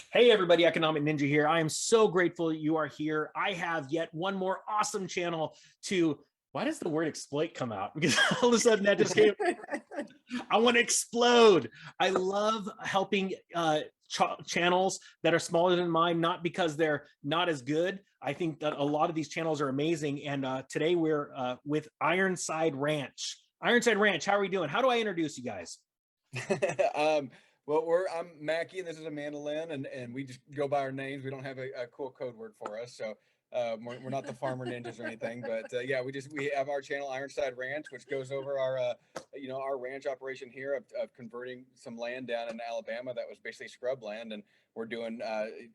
Hey everybody, Economic Ninja here. I am so grateful you are here. I have yet one more awesome channel to, why does the word exploit come out? Because all of a sudden that just came, I want to explode. I love helping channels that are smaller than mine, not because they're not as good. I think that a lot of these channels are amazing. And today we're with Ironside Ranch. Ironside Ranch, how are we doing? How do I introduce you guys? Well, I'm Mackie, and this is Amanda Lynn, and we just go by our names. We don't have a cool code word for us, so we're not the farmer ninjas or anything. But yeah, we have our channel Ironside Ranch, which goes over our our ranch operation here of converting some land down in Alabama that was basically scrub land, and we're doing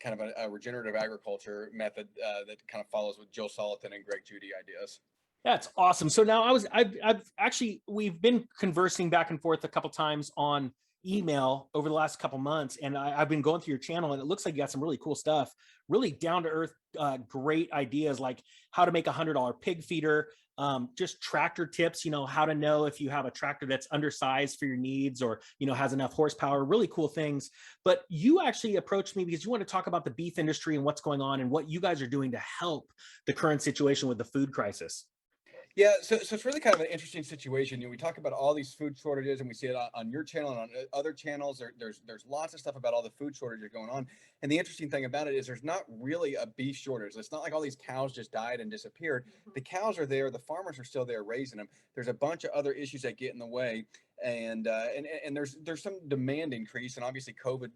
kind of a regenerative agriculture method that kind of follows with Jill Soliton and Greg Judy ideas. That's awesome. So now I've actually, we've been conversing back and forth a couple times on email over the last couple months, and I've been going through your channel, and it looks like you got some really cool stuff, really down to earth, great ideas like how to make $100 pig feeder, just tractor tips, how to know if you have a tractor that's undersized for your needs or, has enough horsepower, really cool things. But you actually approached me because you want to talk about the beef industry and what's going on and what you guys are doing to help the current situation with the food crisis. Yeah, so it's really kind of an interesting situation. We talk about all these food shortages, and we see it on your channel and on other channels. There's lots of stuff about all the food shortages going on. And the interesting thing about it is there's not really a beef shortage. It's not like all these cows just died and disappeared. The cows are there. The farmers are still there raising them. There's a bunch of other issues that get in the way. And there's some demand increase, and obviously COVID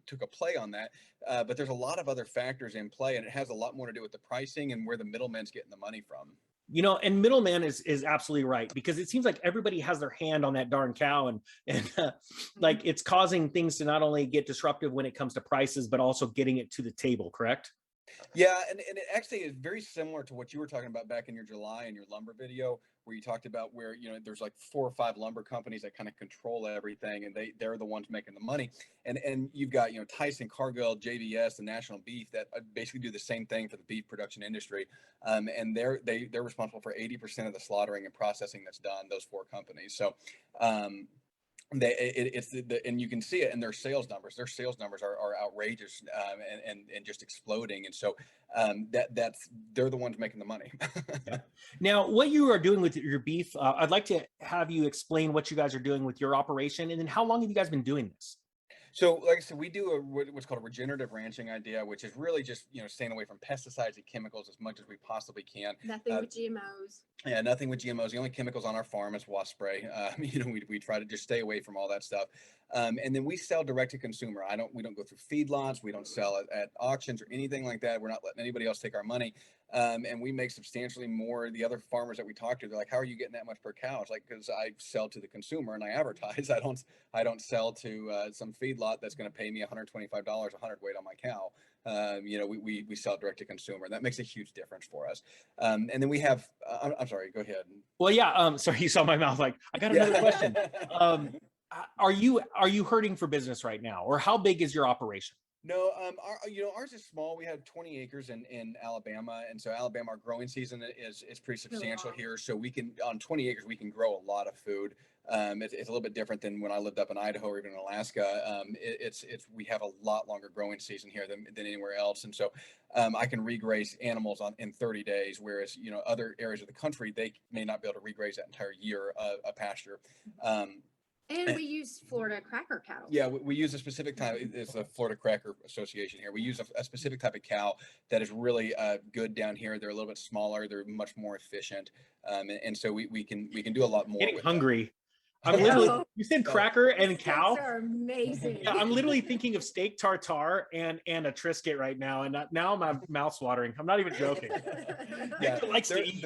took a play on that. But there's a lot of other factors in play, and it has a lot more to do with the pricing and where the middleman's getting the money from. And middleman is absolutely right, because it seems like everybody has their hand on that darn cow, and like it's causing things to not only get disruptive when it comes to prices, but also getting it to the table, correct? Yeah, and it actually is very similar to what you were talking about back in your July and your lumber video, where you talked about where, there's like 4 or 5 lumber companies that kind of control everything, and they're the ones making the money. And you've got, Tyson, Cargill, JBS, and National Beef that basically do the same thing for the beef production industry. And they're responsible for 80% of the slaughtering and processing that's done, those 4 companies. So and you can see it in their sales numbers. Their sales numbers are outrageous, and just exploding. And so they're the ones making the money. Yeah. Now, what you are doing with your beef, I'd like to have you explain what you guys are doing with your operation, and then how long have you guys been doing this? So, like I said, we do what's called a regenerative ranching idea, which is really just staying away from pesticides and chemicals as much as we possibly can. Nothing with GMOs. Yeah, nothing with GMOs. The only chemicals on our farm is wasp spray. We try to just stay away from all that stuff. And then we sell direct to consumer. We don't go through feedlots. We don't sell at auctions or anything like that. We're not letting anybody else take our money. And we make substantially more. The other farmers that we talk to, they're like, "How are you getting that much per cow?" It's like, because I sell to the consumer and I advertise. I don't sell to some feedlot that's going to pay me $125 a hundredweight on my cow. We sell direct to consumer. That makes a huge difference for us. And then we have. I'm sorry. Go ahead. Well, yeah. Sorry, you saw my mouth. Like, I got another question. Are you hurting for business right now, or how big is your operation? No, ours is small. We have 20 acres in Alabama, and so Alabama, our growing season is pretty substantial here. So we can, on 20 acres, we can grow a lot of food. It's a little bit different than when I lived up in Idaho or even in Alaska. We have a lot longer growing season here than anywhere else, and so I can regraze animals in 30 days, whereas other areas of the country, they may not be able to regraze that entire year a pasture. And we use Florida cracker cattle. Yeah, we use a specific type. It's the Florida Cracker Association here. We use a specific type of cow that is really good down here. They're a little bit smaller. They're much more efficient, and so we can do a lot more. Getting hungry. I'm literally. You said cracker and cow. Steaks are amazing. Yeah, I'm literally thinking of steak tartare and a Triscuit right now, and now my mouth's watering. I'm not even joking. Yeah, likes to eat.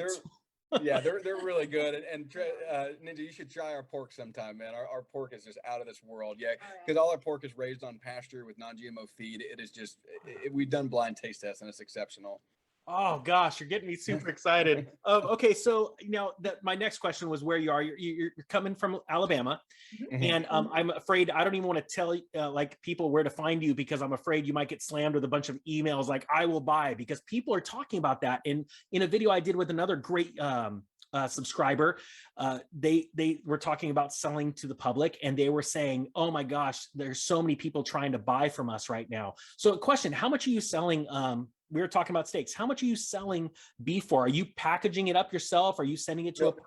Yeah, they're really good. And Ninja, you should try our pork sometime, man. Our pork is just out of this world. Yeah, because all our pork is raised on pasture with non-GMO feed. It is just, we've done blind taste tests, and it's exceptional. Oh gosh, you're getting me super excited. Okay, so my next question was where you are. You're coming from Alabama, and I'm afraid I don't even want to tell like people where to find you, because I'm afraid you might get slammed with a bunch of emails like "I will buy," because people are talking about that. In a video I did with another great subscriber, they were talking about selling to the public, and they were saying, oh my gosh, there's so many people trying to buy from us right now. So a question, how much are you selling? We were talking about steaks. How much are you selling beef for? Are you packaging it up yourself? Are you sending it to a packer?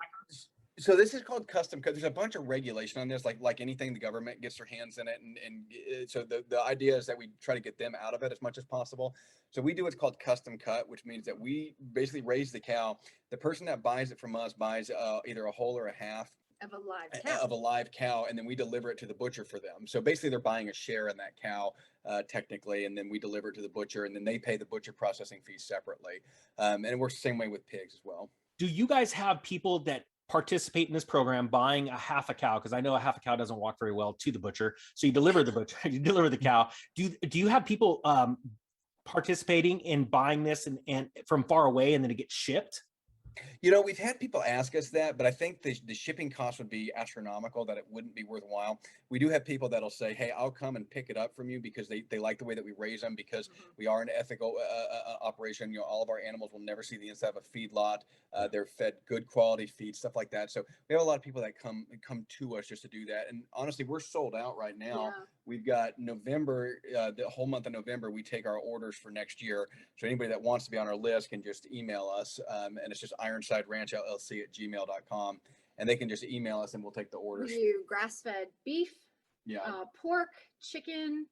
So this is called custom cut. There's a bunch of regulation on this, like anything, the government gets their hands in it. And so the idea is that we try to get them out of it as much as possible. So we do what's called custom cut, which means that we basically raise the cow. The person that buys it from us buys either a whole or a half of a a live cow. live cow, and then we deliver it to the butcher for them. So basically they're buying a share in that cow, technically, and then we deliver it to the butcher, and then they pay the butcher processing fees separately. And it works the same way with pigs as well. Do you guys have people that participate in this program buying a half a cow? Because I know a half a cow doesn't walk very well to the butcher. So you deliver the butcher, you deliver the cow. Do you have people participating in buying this and from far away, and then it gets shipped? You know, we've had people ask us that, but I think the shipping cost would be astronomical, that it wouldn't be worthwhile. We do have people that'll say, hey, I'll come and pick it up from you because they like the way that we raise them, because we are an ethical operation. You know, all of our animals will never see the inside of a feedlot. They're fed good quality feed, stuff like that. So we have a lot of people that come to us just to do that. And honestly, we're sold out right now. Yeah. We've got November, the whole month of November, we take our orders for next year. So anybody that wants to be on our list can just email us. And it's just ironsideranchllc@gmail.com. And they can just email us and we'll take the orders. We do grass-fed beef, Yeah. Pork, chicken.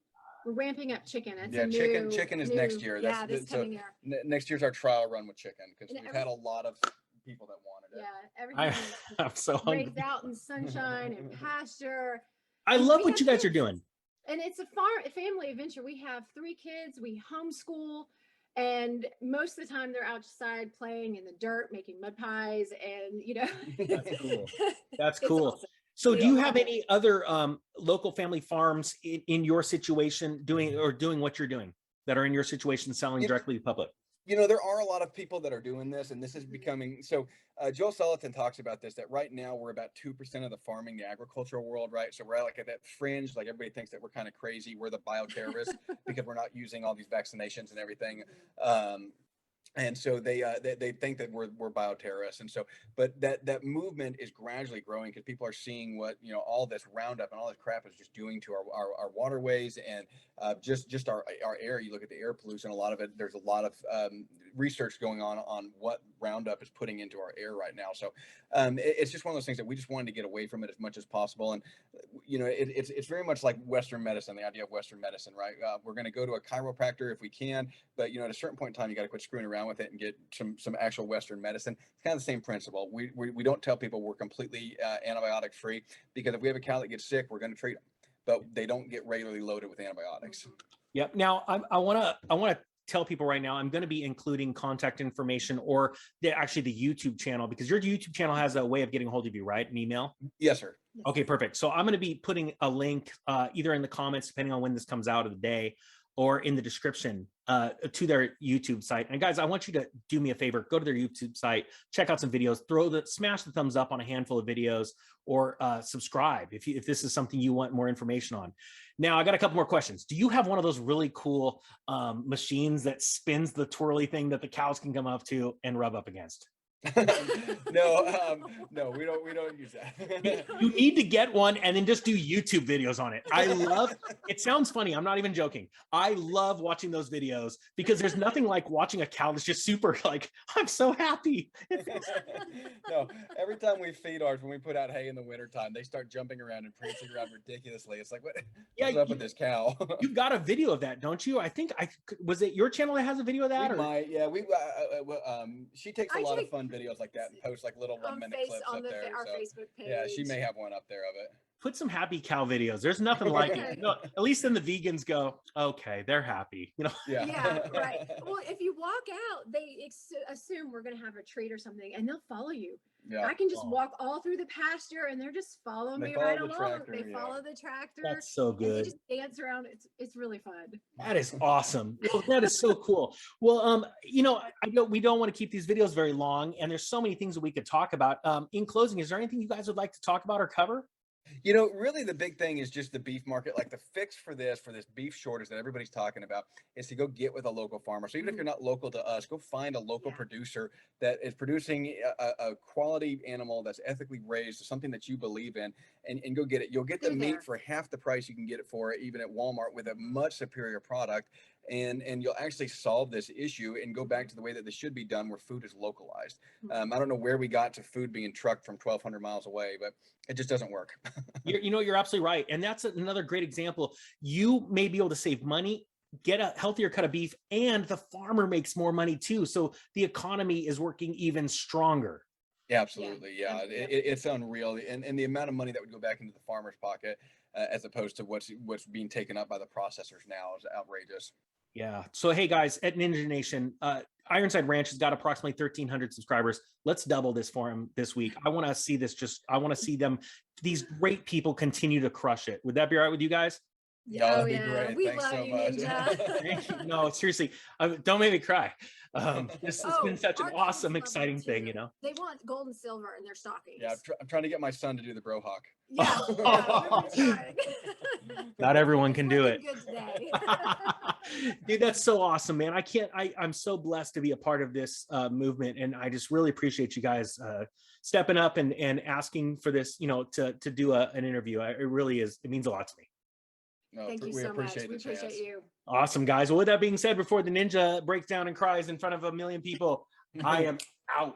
We're ramping up chicken. That's Yeah, a chicken is next year. Yeah, this coming year. Next year's our trial run with chicken, because And we've had a lot of people that wanted it. Yeah, everything I'm so hungry. raised out in sunshine and pasture. I And love we what have you guys are kids. doing. And it's a family adventure. We have 3 kids. We homeschool, and most of the time they're outside playing in the dirt, making mud pies, and That's cool. That's It's cool. awesome. So do you Yeah. have any other local family farms in your situation doing what you're doing, that are in your situation selling directly to the public? You know, there are a lot of people that are doing this, and this is becoming so. Joel Salatin talks about this, that right now we're about 2% of the farming, the agricultural world, right? So we're like at that fringe, like everybody thinks that we're kind of crazy. We're the bioterrorists because we're not using all these vaccinations and everything. And so they think that we're bioterrorists, and so, but that movement is gradually growing because people are seeing what, you know, all this Roundup and all this crap is just doing to our waterways and just our air. You look at the air pollution, a lot of it. There's a lot of research going on what Roundup is putting into our air right now. So it's just one of those things that we just wanted to get away from it as much as possible. And you know, it's very much like Western medicine, the idea of Western medicine, right? We're going to go to a chiropractor if we can, but you know, at a certain point in time, you got to quit screwing around with it and get some actual Western medicine. It's kind of the same principle. We don't tell people we're completely antibiotic free, because if we have a cow that gets sick, we're going to treat them, but they don't get regularly loaded with antibiotics. Yep. Now I want to tell people right now, I'm going to be including contact information, or actually the YouTube channel, because your YouTube channel has a way of getting a hold of you, right? An email? Yes, sir. Okay, perfect. So I'm going to be putting a link either in the comments, depending on when this comes out of the day, or in the description to their YouTube site. And guys, I want you to do me a favor, go to their YouTube site, check out some videos, smash the thumbs up on a handful of videos, or subscribe if this is something you want more information on. Now, I got a couple more questions. Do you have one of those really cool machines that spins the twirly thing that the cows can come up to and rub up against? No, we don't use that. You need to get one and then just do YouTube videos on it. It sounds funny. I'm not even joking. I love watching those videos because there's nothing like watching a cow that's just super like, I'm so happy. No, every time we feed ours, when we put out hay in the wintertime, they start jumping around and prancing around ridiculously. It's like, what's up with this cow? You've got a video of that, don't you? I think was it your channel that has a video of that? She takes a lot of fun videos like that and posts like little 1-minute clips up there. Our So, Facebook page. yeah, she may have one up there of it. Put some happy cow videos. There's nothing like it. No, at least then the vegans go, okay, they're happy. You know? Yeah. Yeah, right. Well, if you walk out, they assume we're going to have a treat or something, and they'll follow you. Yeah. I can just walk all through the pasture, and they're just following me right along. Tractor, They follow the tractor. That's so And they good. just dance around. It's really fun. That is awesome. Well, that is so cool. Well, you know, we don't want to keep these videos very long, and there's so many things that we could talk about. In closing, is there anything you guys would like to talk about or cover? You know, really the big thing is just the beef market. Like the fix for this beef shortage that everybody's talking about is to go get with a local farmer. So even if you're not local to us, go find a local producer that is producing a quality animal that's ethically raised, something that you believe in, and go get it. You'll get the meat for half the price you can get it for even at Walmart with a much superior product. And you'll actually solve this issue and go back to the way that this should be done, where food is localized. I don't know where we got to food being trucked from 1,200 miles away, but it just doesn't work. You're absolutely right. And that's another great example. You may be able to save money, get a healthier cut of beef, and the farmer makes more money too. So the economy is working even stronger. Yeah, absolutely. Yeah, it's unreal. And the amount of money that would go back into the farmer's pocket as opposed to what's being taken up by the processors now is outrageous. Yeah. So, hey guys, at Ninja Nation, Ironside Ranch has got approximately 1,300 subscribers. Let's double this for them this week. I want to see this. I want to see these great people continue to crush it. Would that be all right with you guys? Yeah, that'd be great. We Thanks love so you, much. Ninja. Thank you. No, seriously, don't make me cry. This has been such an our kids awesome, love exciting them thing, too. you know? They want gold and silver in their stockings. Yeah, I'm trying to get my son to do the bro hawk. Yeah, we're trying. Not everyone It's can do it. working good today. Dude, that's so awesome, man. I'm so blessed to be a part of this movement. And I just really appreciate you guys stepping up and asking for this, to do an interview. It really is. It means a lot to me. No, Thank you so much. We appreciate you. Awesome, guys. Well, with that being said, before the ninja breaks down and cries in front of a million people, I am out.